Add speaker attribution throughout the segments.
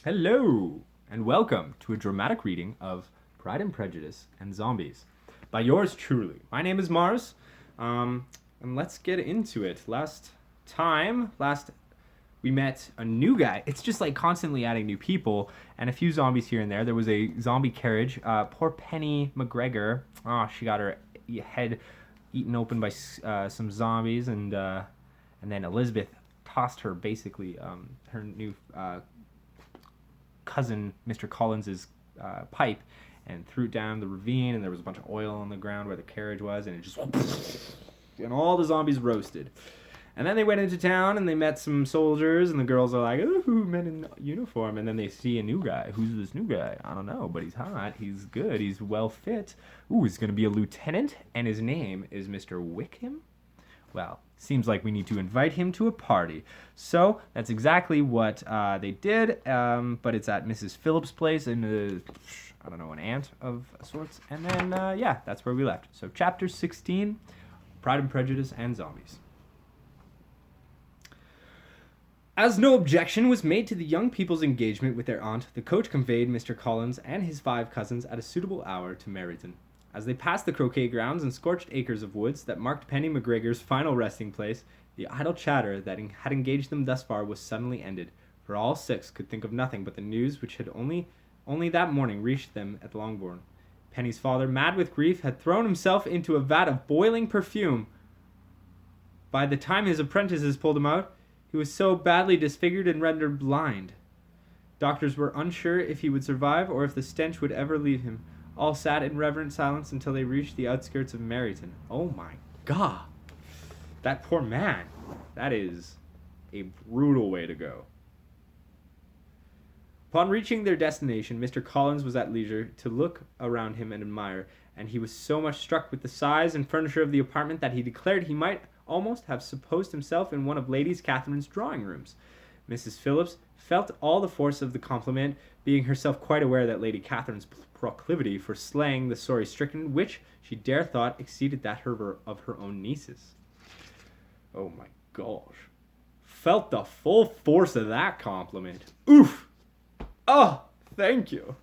Speaker 1: Hello, and welcome to a dramatic reading of Pride and Prejudice and Zombies by yours truly. My name is Mars, and let's get into it. Last we met a new guy. It's just like constantly adding new people and a few zombies here and there. There was a zombie carriage. Poor Penny McGregor. Oh, she got her head eaten open by some zombies, and then Elizabeth tossed her basically her new cousin, Mr. Collins's pipe, and threw it down the ravine, and there was a bunch of oil on the ground where the carriage was, and it just and all the zombies roasted. And then they went into town and they met some soldiers, and the girls are like, "Ooh, men in uniform." And then they see a new guy. Who's this new guy? I don't know, but he's hot. He's good. He's well fit. Ooh, he's gonna be a lieutenant, and his name is Mr. Wickham. Well, seems like we need to invite him to a party. So that's exactly what they did, but it's at Mrs. Phillips' place in I don't know, an aunt of sorts. And then, yeah, that's where we left. So chapter 16, Pride and Prejudice and Zombies. As no objection was made to the young people's engagement with their aunt, the coach conveyed Mr. Collins and his 5 cousins at a suitable hour to Meryton. As they passed the croquet grounds and scorched acres of woods that marked Penny McGregor's final resting place, the idle chatter that had engaged them thus far was suddenly ended, for all 6 could think of nothing but the news which had only that morning reached them at Longbourn. Penny's father, mad with grief, had thrown himself into a vat of boiling perfume. By the time his apprentices pulled him out, he was so badly disfigured and rendered blind. Doctors were unsure if he would survive or if the stench would ever leave him. All sat in reverent silence until they reached the outskirts of Meryton. Oh my god. That poor man. That is a brutal way to go. Upon reaching their destination, Mr. Collins was at leisure to look around him and admire, and he was so much struck with the size and furniture of the apartment that he declared he might almost have supposed himself in one of Lady Catherine's drawing rooms. Mrs. Phillips felt all the force of the compliment, being herself quite aware that Lady Catherine's proclivity for slaying the sorry-stricken, which she dare thought exceeded that of her own nieces. Oh my gosh. Felt the full force of that compliment. Oof! Oh, thank you.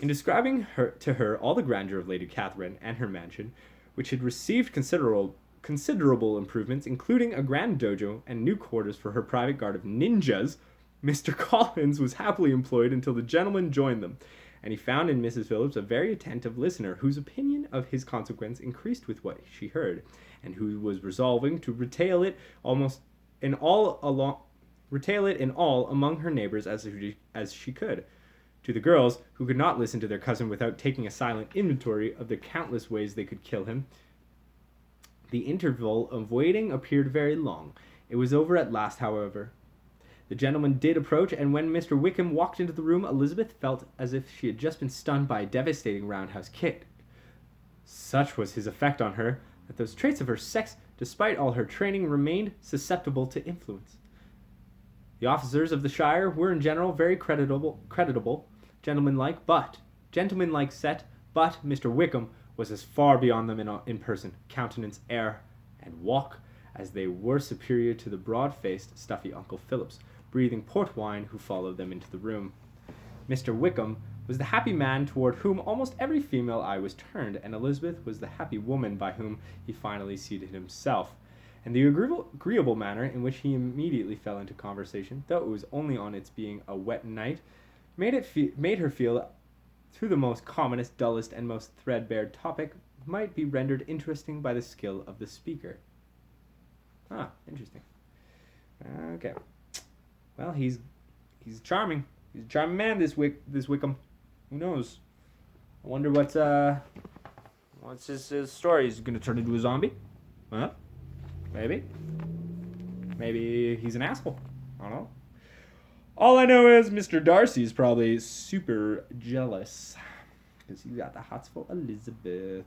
Speaker 1: In describing to her all the grandeur of Lady Catherine and her mansion, which had received considerable improvements, including a grand dojo and new quarters for her private guard of ninjas, Mr. Collins was happily employed until the gentlemen joined them, and he found in Mrs. Phillips a very attentive listener, whose opinion of his consequence increased with what she heard, and who was resolving to retail it in all among her neighbors as she could. To the girls, who could not listen to their cousin without taking a silent inventory of the countless ways they could kill him, the interval of waiting appeared very long. It was over at last, however. The gentleman did approach, and when Mr. Wickham walked into the room, Elizabeth felt as if she had just been stunned by a devastating roundhouse kick. Such was his effect on her, that those traits of her sex, despite all her training, remained susceptible to influence. The officers of the Shire were in general very creditable, gentlemanlike set, but Mr. Wickham was as far beyond them in person, countenance, air, and walk, as they were superior to the broad-faced, stuffy Uncle Phillips, breathing port wine, who followed them into the room. Mr. Wickham was the happy man toward whom almost every female eye was turned, and Elizabeth was the happy woman by whom he finally seated himself. And the agreeable manner in which he immediately fell into conversation, though it was only on its being a wet night, made her feel through the most commonest, dullest, and most threadbare topic might be rendered interesting by the skill of the speaker. Ah, interesting. Okay. Well, he's charming. He's a charming man, this Wickham. Who knows? I wonder what's his story. He's gonna turn into a zombie? Huh? Maybe. Maybe he's an asshole. I don't know. All I know is Mr. Darcy is probably super jealous because he got the hots for Elizabeth.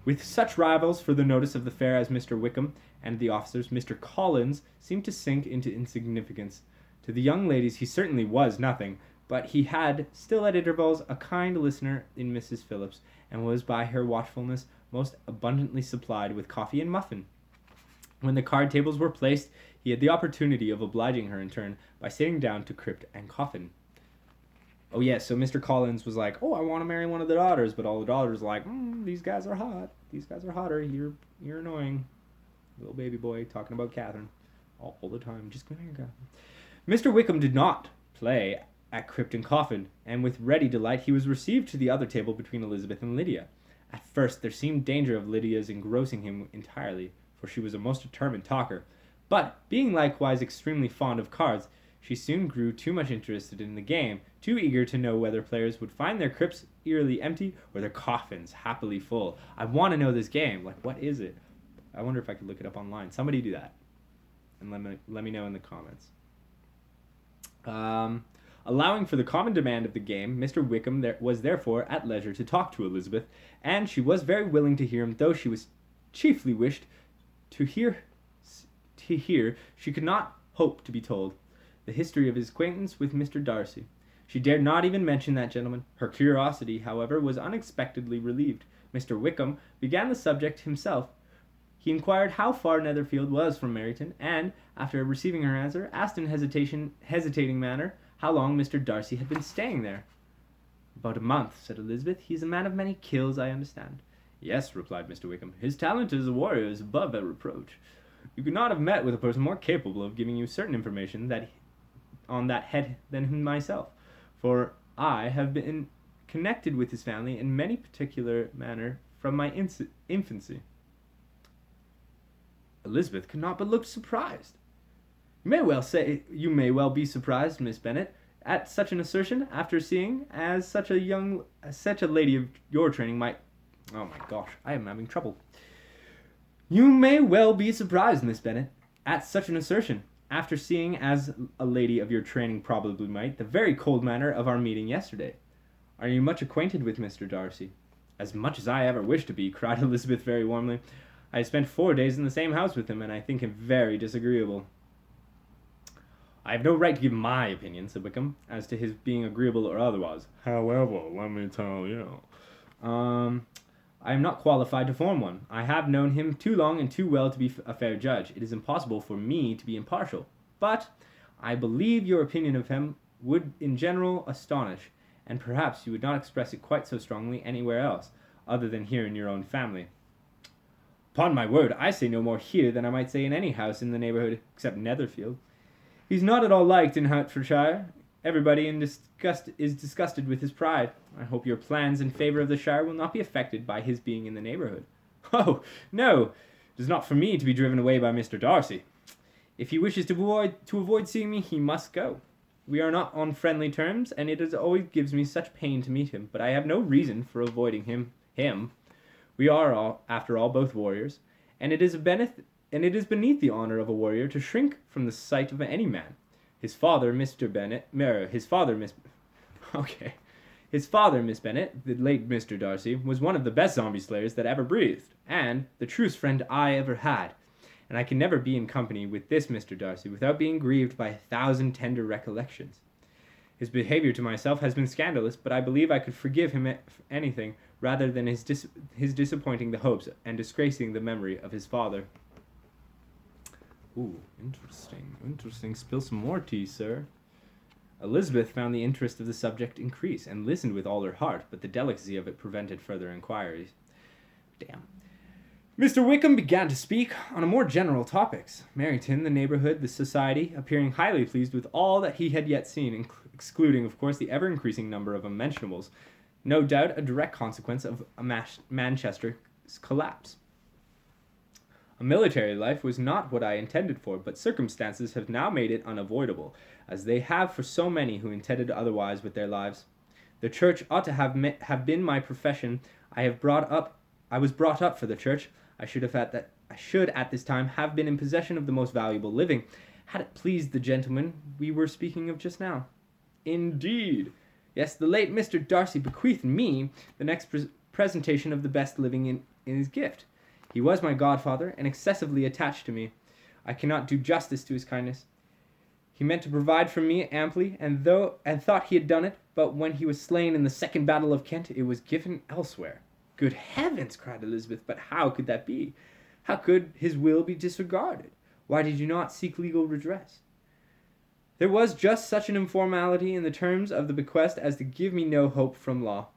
Speaker 1: With such rivals for the notice of the fair as Mr. Wickham and the officers, Mr. Collins seemed to sink into insignificance. To the young ladies he certainly was nothing, but he had, still at intervals, a kind listener in Mrs. Phillips, and was by her watchfulness most abundantly supplied with coffee and muffin. When the card tables were placed, he had the opportunity of obliging her in turn by sitting down to crypt and coffin. Oh yes, so Mr. Collins was like, "Oh, I want to marry one of the daughters," but all the daughters were like, "These guys are hot. These guys are hotter. You're annoying." Little baby boy talking about Catherine all the time. Just come here, Catherine. Mr. Wickham did not play at crypt and coffin, and with ready delight he was received to the other table between Elizabeth and Lydia. At first there seemed danger of Lydia's engrossing him entirely, for she was a most determined talker, but, being likewise extremely fond of cards, she soon grew too much interested in the game, too eager to know whether players would find their crypts eerily empty or their coffins happily full. I want to know this game. Like, what is it? I wonder if I could look it up online. Somebody do that, and let me know in the comments. Allowing for the common demand of the game, Mr. Wickham was therefore at leisure to talk to Elizabeth, and she was very willing to hear him, though she was chiefly wished to hear she could not hope to be told the history of his acquaintance with Mr. Darcy. She dared not even mention that gentleman. Her curiosity, however, was unexpectedly relieved. Mr. Wickham began the subject himself. He inquired how far Netherfield was from Meryton, and, after receiving her answer, asked in hesitating manner how long Mr. Darcy had been staying there. "About a month," said Elizabeth. "He is a man of many kills, I understand." "Yes," replied Mr. Wickham. "His talent as a warrior is above a reproach. You could not have met with a person more capable of giving you certain information on that head than myself, for I have been connected with his family in many particular manner from my infancy." Elizabeth could not but look surprised. You may well be surprised, Miss Bennet, at such an assertion, after seeing as such a lady of your training might. Oh my gosh, I am having trouble. You may well be surprised, Miss Bennet, at such an assertion, after seeing as a lady of your training probably might the very cold manner of our meeting yesterday. Are you much acquainted with Mr. Darcy? As much as I ever wish to be, cried Elizabeth very warmly. I have spent 4 days in the same house with him, and I think him very disagreeable. I have no right to give my opinion, said Wickham, as to his being agreeable or otherwise. However, let me tell you. I am not qualified to form one. I have known him too long and too well to be a fair judge. It is impossible for me to be impartial. But I believe your opinion of him would in general astonish, and perhaps you would not express it quite so strongly anywhere else, other than here in your own family. Upon my word, I say no more here than I might say in any house in the neighbourhood, except Netherfield. He's not at all liked in Hertfordshire. Everybody is disgusted with his pride. I hope your plans in favour of the shire will not be affected by his being in the neighbourhood. Oh, no, it is not for me to be driven away by Mr. Darcy. If he wishes to avoid seeing me, he must go. We are not on friendly terms, and it always gives me such pain to meet him, but I have no reason for avoiding him. We are, after all, both warriors, and it is beneath the honour of a warrior to shrink from the sight of any man. His father, Miss Bennet, the late Mr. Darcy, was one of the best zombie slayers that ever breathed, and the truest friend I ever had. And I can never be in company with this Mr. Darcy without being grieved by 1,000 tender recollections. His behaviour to myself has been scandalous, but I believe I could forgive him anything rather than his disappointing the hopes and disgracing the memory of his father. Ooh, interesting. Spill some more tea, sir. Elizabeth found the interest of the subject increase, and listened with all her heart, but the delicacy of it prevented further inquiries. Damn. Mr. Wickham began to speak on more general topics. Meryton, the neighbourhood, the society, appearing highly pleased with all that he had yet seen, excluding, of course, the ever-increasing number of unmentionables, no doubt a direct consequence of Manchester's collapse. A military life was not what I intended for, but circumstances have now made it unavoidable, as they have for so many who intended otherwise with their lives. The church ought to have been my profession. I was brought up for the church. I should at this time have been in possession of the most valuable living, had it pleased the gentleman we were speaking of just now. Indeed. Yes, the late Mr. Darcy bequeathed me the next presentation of the best living in his gift. He was my godfather, and excessively attached to me. I cannot do justice to his kindness. He meant to provide for me amply, and thought he had done it, but when he was slain in the second battle of Kent, it was given elsewhere. Good heavens, cried Elizabeth, but how could that be? How could his will be disregarded? Why did you not seek legal redress? There was just such an informality in the terms of the bequest as to give me no hope from law.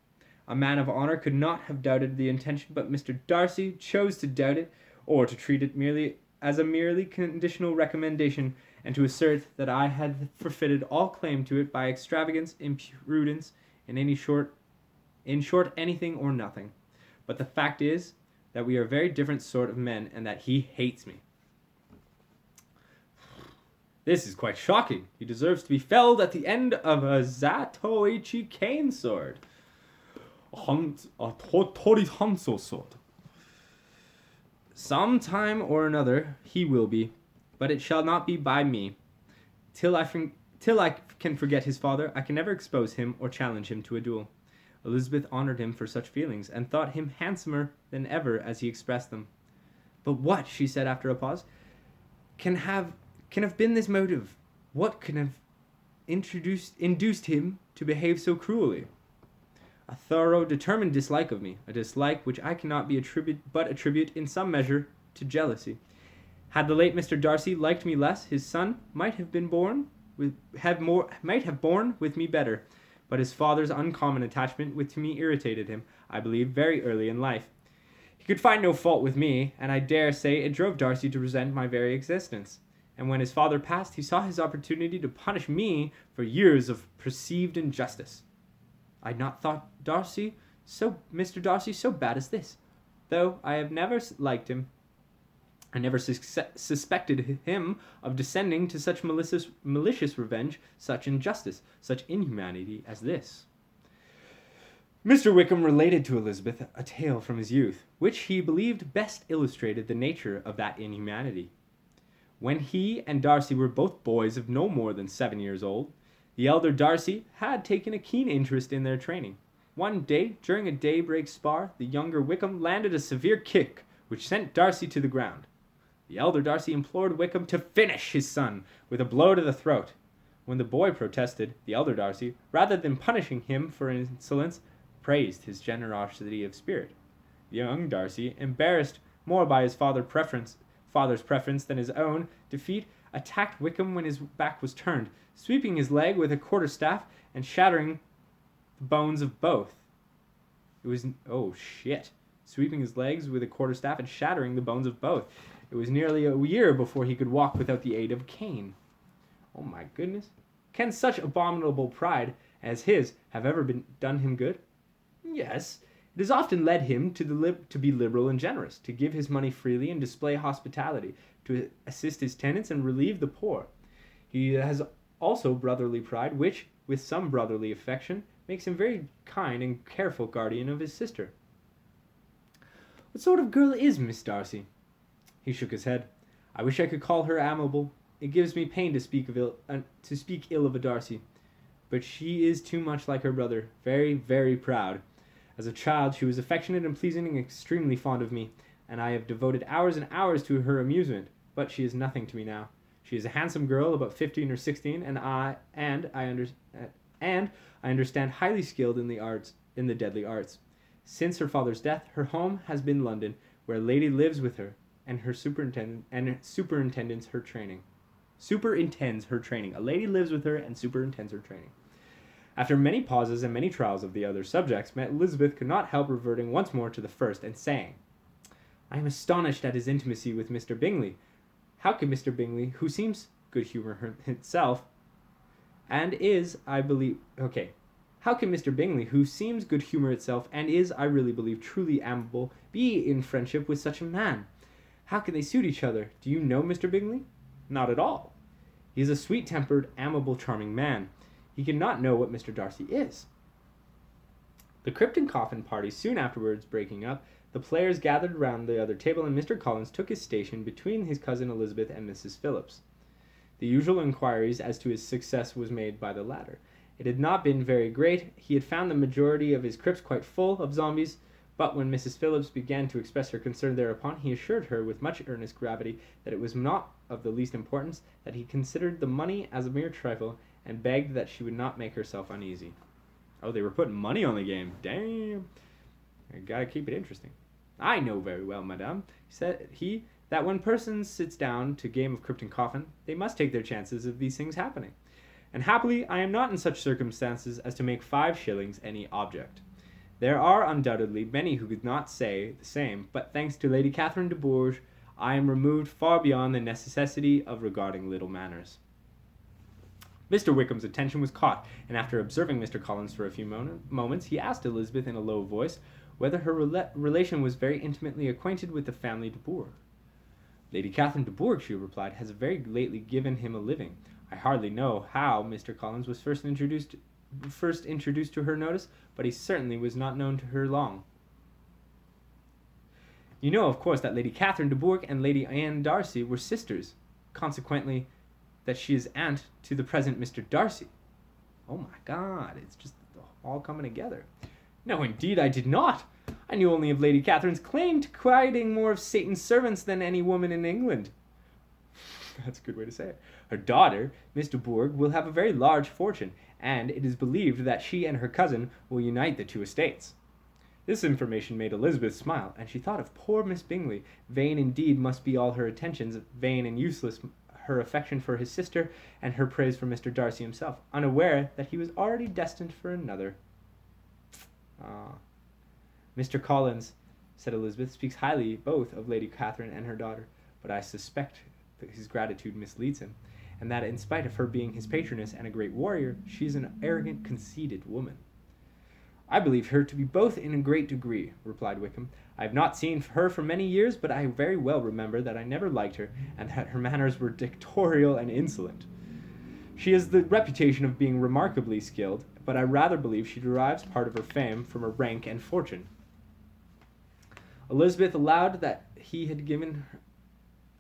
Speaker 1: A man of honor could not have doubted the intention, but Mr. Darcy chose to doubt it, or to treat it merely as a merely conditional recommendation, and to assert that I had forfeited all claim to it by extravagance, imprudence, in short, anything or nothing. But the fact is that we are a very different sort of men, and that he hates me. This is quite shocking. He deserves to be felled at the end of a Zatoichi cane sword. A Totori Hanso sword. Some time or another he will be, but it shall not be by me. Till I can forget his father, I can never expose him or challenge him to a duel. Elizabeth honored him for such feelings, and thought him handsomer than ever as he expressed them. But what, she said after a pause, can have been this motive? What can have induced him to behave so cruelly? A thorough, determined dislike of me, a dislike which I cannot attribute in some measure to jealousy. Had the late Mr. Darcy liked me less, his son might have borne with me better. But his father's uncommon attachment to me irritated him, I believe, very early in life. He could find no fault with me, and I dare say it drove Darcy to resent my very existence. And when his father passed, he saw his opportunity to punish me for years of perceived injustice. I had not thought Mr. Darcy so bad as this, though I have never liked him. I never suspected him of descending to such malicious revenge, such injustice, such inhumanity as this. Mr. Wickham related to Elizabeth a tale from his youth, which he believed best illustrated the nature of that inhumanity. When he and Darcy were both boys of no more than 7 years old, the elder Darcy had taken a keen interest in their training. One day, during a daybreak spar, the younger Wickham landed a severe kick, which sent Darcy to the ground. The elder Darcy implored Wickham to finish his son with a blow to the throat. When the boy protested, the elder Darcy, rather than punishing him for insolence, praised his generosity of spirit. The young Darcy, embarrassed more by his father's preference than his own defeat, attacked Wickham when his back was turned, sweeping his leg with a quarterstaff and shattering the bones of both. Sweeping his legs with a quarterstaff and shattering the bones of both. It was nearly a year before he could walk without the aid of a cane. Oh my goodness. Can such abominable pride as his have ever done him good? Yes. It has often led him to be liberal and generous, to give his money freely and display hospitality, to assist his tenants and relieve the poor. He has also brotherly pride, which, with some brotherly affection, makes him very kind and careful guardian of his sister. What sort of girl is Miss Darcy? He shook his head. I wish I could call her amiable. It gives me pain to speak ill of a Darcy. But she is too much like her brother, very, very proud. As a child, she was affectionate and pleasing and extremely fond of me, and I have devoted hours and hours to her amusement. But she is nothing to me now. She is a handsome girl, about 15 or 16, and I understand highly skilled in the deadly arts. Since her father's death, her home has been London, where a lady lives with her, and superintends her training. A lady lives with her and superintends her training. After many pauses and many trials of the other subjects, Elizabeth could not help reverting once more to the first, and saying, I am astonished at his intimacy with Mr. Bingley. How can Mr. Bingley, who seems good humor itself, and is, I really believe, truly amiable, be in friendship with such a man? How can they suit each other? Do you know Mr. Bingley? Not at all. He is a sweet-tempered, amiable, charming man. He cannot know what Mr. Darcy is. The crypt and coffin party soon afterwards breaking up, the players gathered round the other table, and Mr. Collins took his station between his cousin Elizabeth and Mrs. Phillips. The usual inquiries as to his success was made by the latter. It had not been very great. He had found the majority of his crypts quite full of zombies, but when Mrs. Phillips began to express her concern thereupon, he assured her with much earnest gravity that it was not of the least importance, that he considered the money as a mere trifle, and begged that she would not make herself uneasy. Oh, they were putting money on the game. Damn. I gotta keep it interesting. I know very well, madame, said he, that when persons sits down to game of crypt and coffin, they must take their chances of these things happening. And happily I am not in such circumstances as to make 5 shillings any object. There are undoubtedly many who could not say the same, but thanks to Lady Catherine de Bourgh, I am removed far beyond the necessity of regarding little matters. Mr. Wickham's attention was caught, and after observing Mr. Collins for a few moments, he asked Elizabeth in a low voice whether her relation was very intimately acquainted with the family de Bourgh. Lady Catherine de Bourgh, she replied, has very lately given him a living. I hardly know how Mr. Collins was first introduced to her notice, but he certainly was not known to her long. You know, of course, that Lady Catherine de Bourgh and Lady Anne Darcy were sisters, consequently that she is aunt to the present Mr. Darcy. Oh my God, it's just all coming together. No, indeed, I did not. I knew only of Lady Catherine's claim to quieting more of Satan's servants than any woman in England. That's a good way to say it. Her daughter, Miss de Bourgh, will have a very large fortune, and it is believed that she and her cousin will unite the 2 estates. This information made Elizabeth smile, and she thought of poor Miss Bingley. Vain indeed must be all her attentions, vain and useless her affection for his sister, and her praise for Mr. Darcy himself, unaware that he was already destined for another. Mr. Collins, said Elizabeth, speaks highly both of Lady Catherine and her daughter, but I suspect that his gratitude misleads him, and that in spite of her being his patroness and a great warrior, she is an arrogant, conceited woman. I believe her to be both in a great degree, replied Wickham. I have not seen her for many years, but I very well remember that I never liked her, and that her manners were dictatorial and insolent. She has the reputation of being remarkably skilled, but I rather believe she derives part of her fame from her rank and fortune. Elizabeth allowed that he had given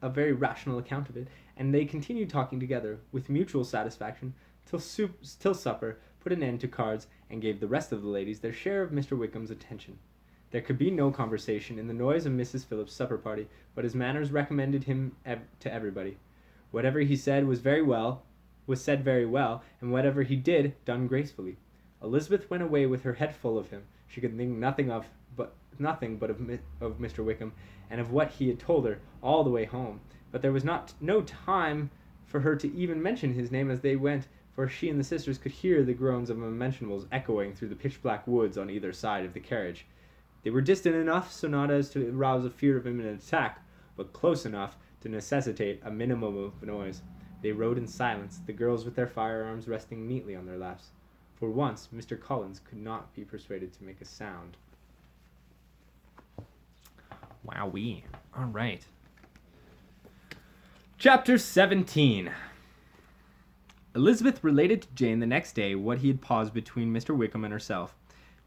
Speaker 1: a very rational account of it, and they continued talking together with mutual satisfaction till supper put an end to cards and gave the rest of the ladies their share of Mr. Wickham's attention. There could be no conversation in the noise of Mrs. Phillips's supper party, but his manners recommended him to everybody. Whatever he said was said very well, and whatever he did, done gracefully. Elizabeth went away with her head full of him. She could think nothing but of Mr. Wickham, and of what he had told her all the way home. But there was no time for her to even mention his name as they went, for she and the sisters could hear the groans of unmentionables echoing through the pitch-black woods on either side of the carriage. They were distant enough so not as to arouse a fear of imminent attack, but close enough to necessitate a minimum of noise. They rode in silence, the girls with their firearms resting neatly on their laps. For once, Mr. Collins could not be persuaded to make a sound. Wowee. All right. Chapter 17. Elizabeth related to Jane the next day what he had paused between Mr. Wickham and herself.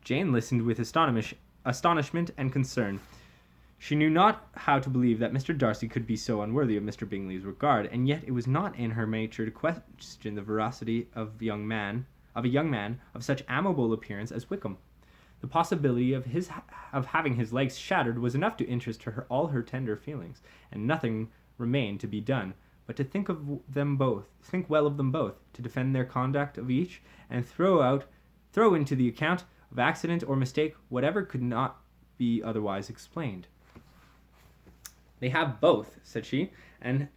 Speaker 1: Jane listened with astonishment and concern. She knew not how to believe that Mr. Darcy could be so unworthy of Mr. Bingley's regard, and yet it was not in her nature to question the veracity of a young man of such amiable appearance as Wickham. The possibility of having his legs shattered was enough to interest all her tender feelings, and nothing remained to be done but to think well of them both, to defend their conduct of each, and throw into the account of accident or mistake whatever could not be otherwise explained. They have both, said she, been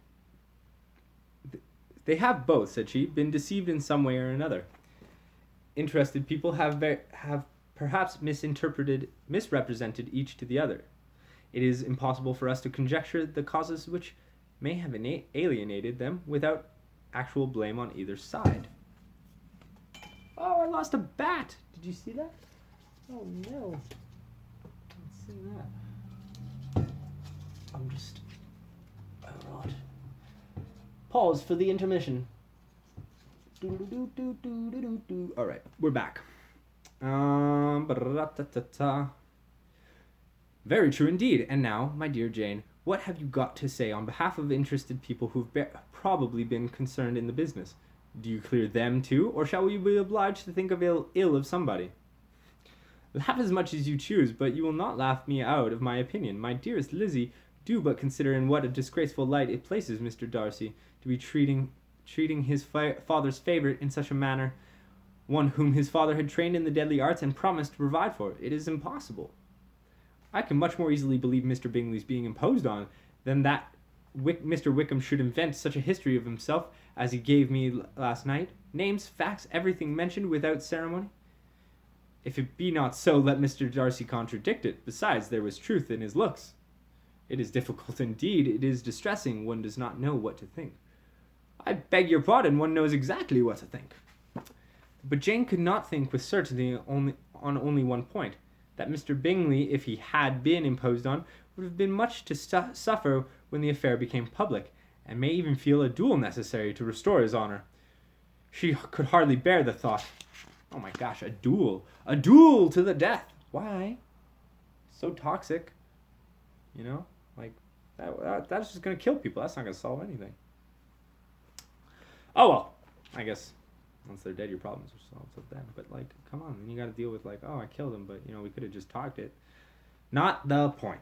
Speaker 1: deceived in some way or another. Interested people have perhaps misrepresented each to the other. It is impossible for us to conjecture the causes which may have alienated them without actual blame on either side. Oh, I lost a bat! Did you see that? Oh no. Let's see that. I'm just... Alright. Pause for the intermission. Alright, we're back. Very true indeed. And now, my dear Jane, what have you got to say on behalf of interested people who've probably been concerned in the business? Do you clear them too, or shall we be obliged to think of ill of somebody? Laugh as much as you choose, but you will not laugh me out of my opinion. My dearest Lizzie, do but consider in what a disgraceful light it places Mr. Darcy to be treating his father's favourite in such a manner, one whom his father had trained in the deadly arts and promised to provide for. It is impossible. I can much more easily believe Mr. Bingley's being imposed on than that Mr. Wickham should invent such a history of himself as he gave me last night, names, facts, everything mentioned without ceremony? If it be not so, let Mr. Darcy contradict it. Besides, there was truth in his looks. It is difficult indeed, it is distressing, one does not know what to think. I beg your pardon, one knows exactly what to think. But Jane could not think with certainty on only one point, that Mr. Bingley, if he had been imposed on, would have been much to suffer when the affair became public, and may even feel a duel necessary to restore his honour. She could hardly bear the thought. Oh my gosh, a duel to the death. Why? So toxic, like that's just gonna kill people. That's not gonna solve anything. Oh well, I guess once they're dead, your problems are solved with them. But like, come on, you got to deal with like, oh, I killed him, but we could have just talked it. Not the point.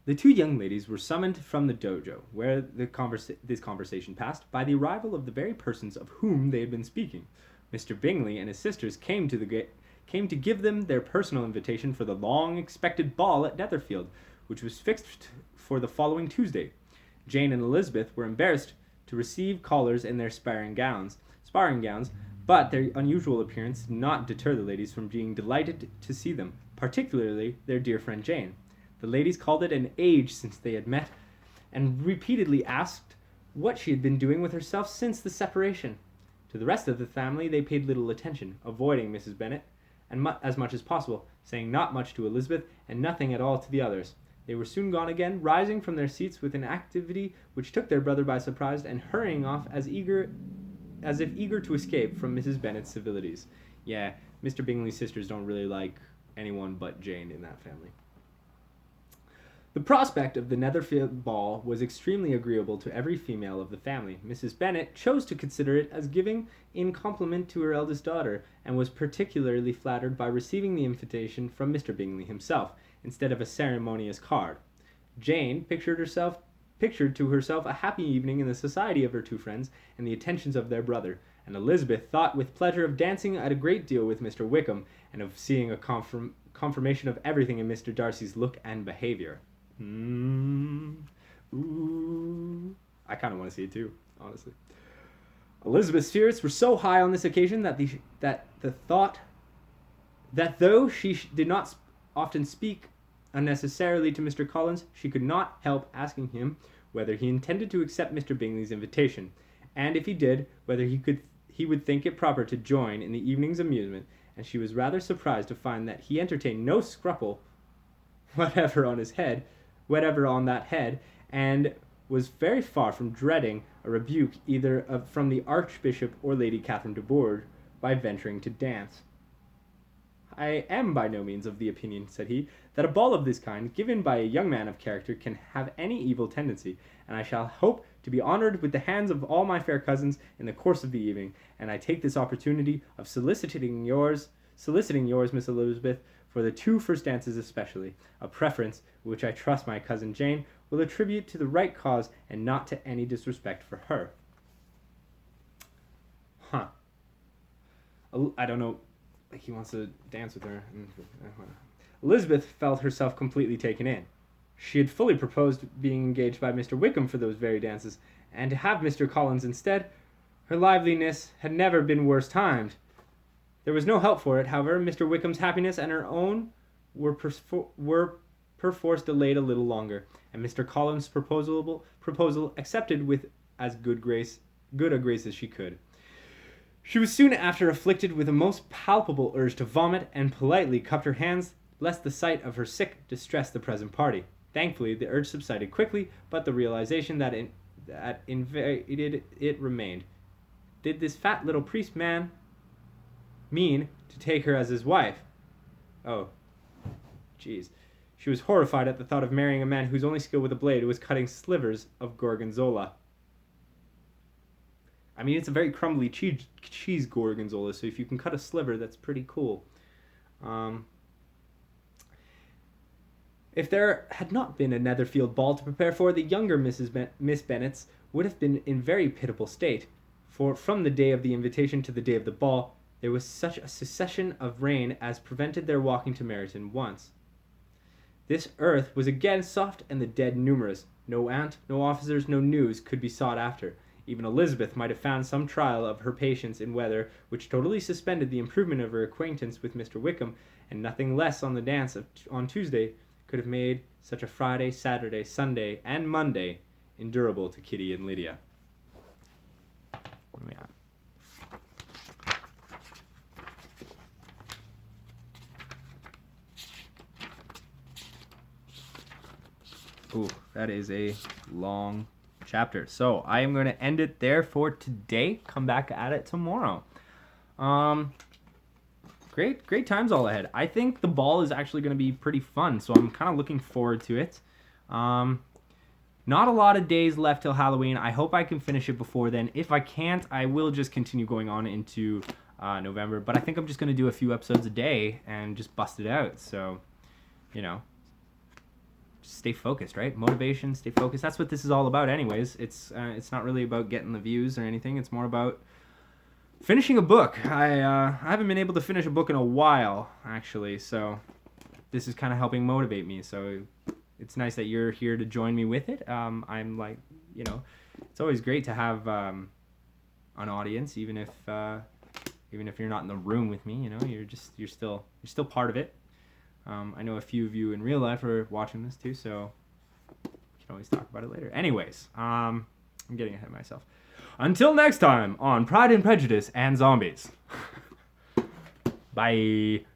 Speaker 1: The two young ladies were summoned from the dojo, where this conversation passed, by the arrival of the very persons of whom they had been speaking. Mr. Bingley and his sisters came to give them their personal invitation for the long-expected ball at Netherfield, which was fixed for the following Tuesday. Jane and Elizabeth were embarrassed to receive callers in their sparring gowns, but their unusual appearance did not deter the ladies from being delighted to see them, particularly their dear friend Jane. The ladies called it an age since they had met, and repeatedly asked what she had been doing with herself since the separation. To the rest of the family they paid little attention, avoiding Mrs. Bennet as much as possible, saying not much to Elizabeth and nothing at all to the others. They were soon gone again, rising from their seats with an activity which took their brother by surprise, and hurrying off as if eager to escape from Mrs. Bennet's civilities. Yeah, Mr. Bingley's sisters don't really like anyone but Jane in that family. The prospect of the Netherfield ball was extremely agreeable to every female of the family. Mrs. Bennet chose to consider it as giving in compliment to her eldest daughter, and was particularly flattered by receiving the invitation from Mr. Bingley himself, instead of a ceremonious card. Jane pictured to herself a happy evening in the society of her two friends and the attentions of their brother, and Elizabeth thought with pleasure of dancing at a great deal with Mr. Wickham, and of seeing a confirmation of everything in Mr. Darcy's look and behaviour. Ooh. I kind of want to see it too, honestly. Elizabeth's spirits were so high on this occasion that the thought that though she did not often speak unnecessarily to Mr. Collins, she could not help asking him whether he intended to accept Mr. Bingley's invitation, and if he did, whether he would think it proper to join in the evening's amusement, and she was rather surprised to find that he entertained no scruple whatever on that head, and was very far from dreading a rebuke either from the Archbishop or Lady Catherine de Bourgh by venturing to dance. I am by no means of the opinion, said he, that a ball of this kind, given by a young man of character, can have any evil tendency, and I shall hope to be honoured with the hands of all my fair cousins in the course of the evening, and I take this opportunity of soliciting yours, Miss Elizabeth, for the two first dances especially, a preference which I trust my cousin Jane will attribute to the right cause and not to any disrespect for her. I don't know, like he wants to dance with her. Elizabeth felt herself completely taken in. She had fully proposed being engaged by Mr. Wickham for those very dances, and to have Mr. Collins instead, her liveliness had never been worse timed. There was no help for it, however. Mr. Wickham's happiness and her own were perforce delayed a little longer, and Mr. Collins' proposal accepted with as good a grace as she could. She was soon after afflicted with a most palpable urge to vomit, and politely cupped her hands, lest the sight of her sick distress the present party. Thankfully, the urge subsided quickly, but the realization that invaded it remained. Did this fat little priest man mean to take her as his wife? Oh, jeez. She was horrified at the thought of marrying a man whose only skill with a blade was cutting slivers of gorgonzola. I mean, it's a very crumbly cheese gorgonzola, so if you can cut a sliver, that's pretty cool. If there had not been a Netherfield ball to prepare for, the younger Miss Bennets would have been in very pitiable state, for from the day of the invitation to the day of the ball, there was such a succession of rain as prevented their walking to Meryton once. This earth was again soft and the dead numerous. No aunt, no officers, no news could be sought after. Even Elizabeth might have found some trial of her patience in weather which totally suspended the improvement of her acquaintance with Mr. Wickham, and nothing less on the dance on Tuesday could have made such a Friday, Saturday, Sunday, and Monday endurable to Kitty and Lydia. What do we have? Ooh, that is a long chapter. So I am going to end it there for today. Come back at it tomorrow. Great times all ahead. I think the ball is actually going to be pretty fun, so I'm kind of looking forward to it. Not a lot of days left till Halloween. I hope I can finish it before then. If I can't, I will just continue going on into November. But I think I'm just going to do a few episodes a day and just bust it out. So, stay focused, right? Motivation, stay focused. That's what this is all about anyways. It's not really about getting the views or anything. It's more about finishing a book. I haven't been able to finish a book in a while, actually. So this is kind of helping motivate me. So it's nice that you're here to join me with it. I'm like, it's always great to have an audience, even if you're not in the room with me. You're still part of it. I know a few of you in real life are watching this too, so we can always talk about it later. Anyways, I'm getting ahead of myself. Until next time on Pride and Prejudice and Zombies. Bye.